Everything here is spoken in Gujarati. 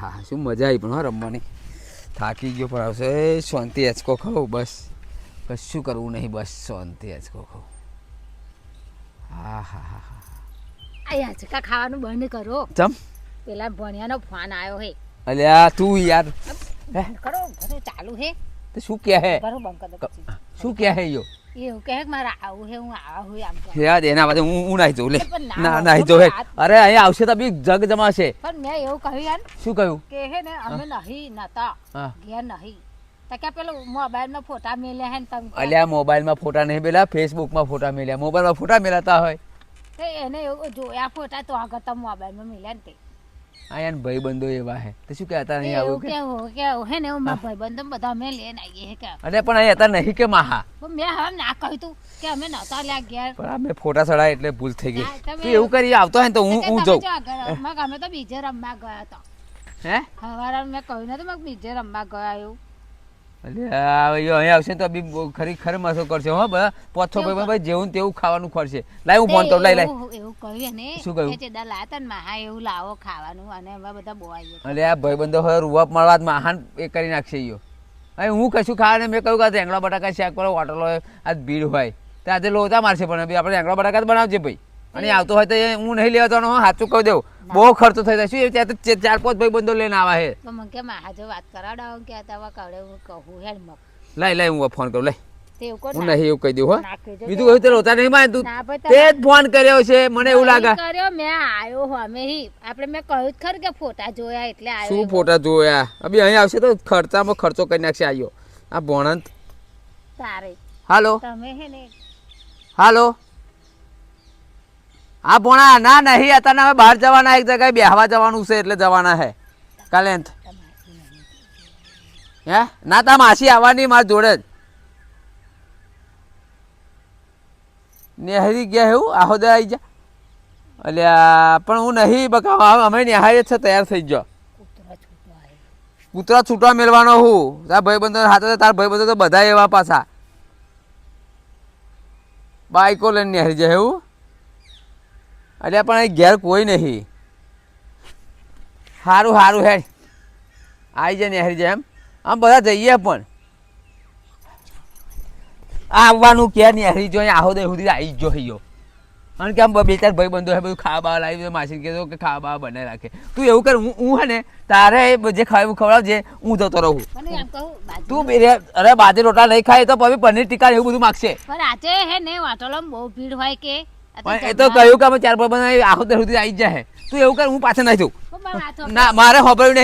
હા શું મજા આવી પણ હા રમવાની. થાકી ગયો પણ આવશે શાંતિ હેચકો ખાઉં બસ કશું કરવું નહીં બસ શાંતિ હેચકો ખાઉં. હા હા હા હા આ હિંચકા ખાવાનું બંધ કરો. ચમ પેલા ભણિયાનો ફોન આવ્યો હે. અલ્યા તું યાર બંધ કરો ઘરે ચાલુ હે. તો શું કહે હે ઘરો બંધ કરી દો પછી. શું કહે હે યો એવું કહે કે મારે આવું હે હું આવા હું આમ કહે. યાદ એના પાસે હું નાહી જાઉં લે પણ ના ના હોય, નાહી તો જાઉં હે આ- અરે અહીંયા આવશે તો બી જગ જમાશે. પણ મેં એવું કહ્યું યાર શું કહ્યું કે હે ને અમે નહીં નતા હા ઘેર નહીં તો કે પેલો મોબાઈલમાં ફોટા મેલ્યા હે ને તમે અલ્યા મોબાઈલમાં ફોટા નહીં પેલા ફેસબુકમાં ફોટા મેલ્યા મોબાઈલમાં ફોટા મેલાતા હોય. તે એને એવું જોયા ફોટા તો આગળ તમે મોબાઈલમાં મેલ્યા ને તે અહીંયા ભાઈ બંધો એવા હે તો શું કહેતા નહીં એવું આવું કે કેવું હે ને એવું મારા ભાઈબંધો બધા અમે લઈને આવીએ હે કે અરે પણ અહીંયા હતા નહીં કે માહા પણ મેં હવે ના કહ્યું તું કે અમે નતા લ્યા ઘેર પણ આ મેં ફોટા ચડાય એટલે ભૂલ થઈ ગઈ. ના, તમે તું એવું કરી આવતો હોય ને તો હું તમે જાઉં જો આગળ અમે તો બીજે રમવા ગયા હતા હે સવારે મેં કહ્યું નતું મેં બીજે રમવા ગયા એવું અલ્યા અહીંયા આવશે તો બી ખરેખર મસો કરશે હો બધા પોછો ભાઈ જેવું ને તેવું ખાવાનું ખોરશે. લાય હું ફોન કરું લાય એવું કહ્યું ને શું કહ્યું? કે ચેદા લાયા તા ને માહા એવું લાવો ખાવાનું અને એમાં બધા બોવાઈએ અલ્યા ભાઈ બંધો હવે રૂવાપ મળવા જ મહાન એ કરી નાખશે યો. હવે હું કશું ખાવા મેં કહ્યું કે રેંગણા બટાકા શાક કરો હોટલો આજ ભીડ હોય તો આજે લોચા મારશે પણ બી આપણે રેંગણા બટાકા જ બનાવજે ભાઈ અને આવતો હોય તો હું નહીં લેવા જવાનો સાચું કહી દઉં બહુ ખર્ચો થઈ જાય શું ત્યાં તો 4-5 ભાઈ બંધો લઈને આવા હે તો મને કે માહા જો વાત કરાવડાવો કે આ તવા કાવડે હું કહું હેડ મગ લાય હું ફોન કરું લાય તે એવું કોણ હું નહીં એવું કહી દઉં હો નાખી બીજું કહ્યું તો લોચા નહીં માન તું ના ભાઈ તે જ ફોન કર્યો છે મને એવું લાગે કર્યો મેં આયો હો અમે આપણે મેં કહ્યું જ ખરું કે ફોટા જોયા એટલે આયો શું ફોટા જોયા અભી અહીં આવશે તો ખર્ચામાં ખર્ચો કરી નાખશે આવ્યો આ ભણંત. તારે હાલો તમે હે ને હાલો હા ભોણા ના નહીં અત્યારે હવે બહાર જવાના એક જગ્યાએ બેહવા જવાનું છે એટલે જવાના હે કાલે હે ના તા માસી આવવાની મારી જોડે જ નેહરી ગયા એવું આહોદે આવી જા અલ્યા પણ હું નહીં બકા અમે નેહારી છે તૈયાર થઈ ગયો કૂતરા છૂટવા મેળવાનો હું તાર ભાઈ બંધો હાથે તાર ભાઈ બંધો તો બધા એવા પાછા બાઈકો લઈને નેહરી જાય એવું અલ્યા પણ અહીં ઘેર કોઈ નહીં સારું સારું હેડ આવી જાય નેહરી જાય એમ આમ બધા જઈએ પણ આવવાનું ક્યાં નેહરી જો આહો દે સુધી આવી જ જો કારણ કે આમ 2-4 ભાઈ બંધો હે બધું ખાવા બાવા લાવી માસી કહેતો કે ખાવા બાવા બનાવી રાખે તું એવું કર હું હે ને તારે જે ખાવું ખવડાવજે હું જતો રહું મને એમ કહું તું અરે બાજરી રોટલા નહીં ખાય તો પછી પનીર ટીકા એવું બધું માગશે પણ આજે હે ને વાટોલામાં બહુ ભીડ હોય કે પણ એ તો કહ્યું કે અમે 4 ભાઈ બંધ આહો દે સુધી આવી જ જાય તું એવું કર હું પાછળ નહીં જઉં ના મારે હોબળ્યું નહીં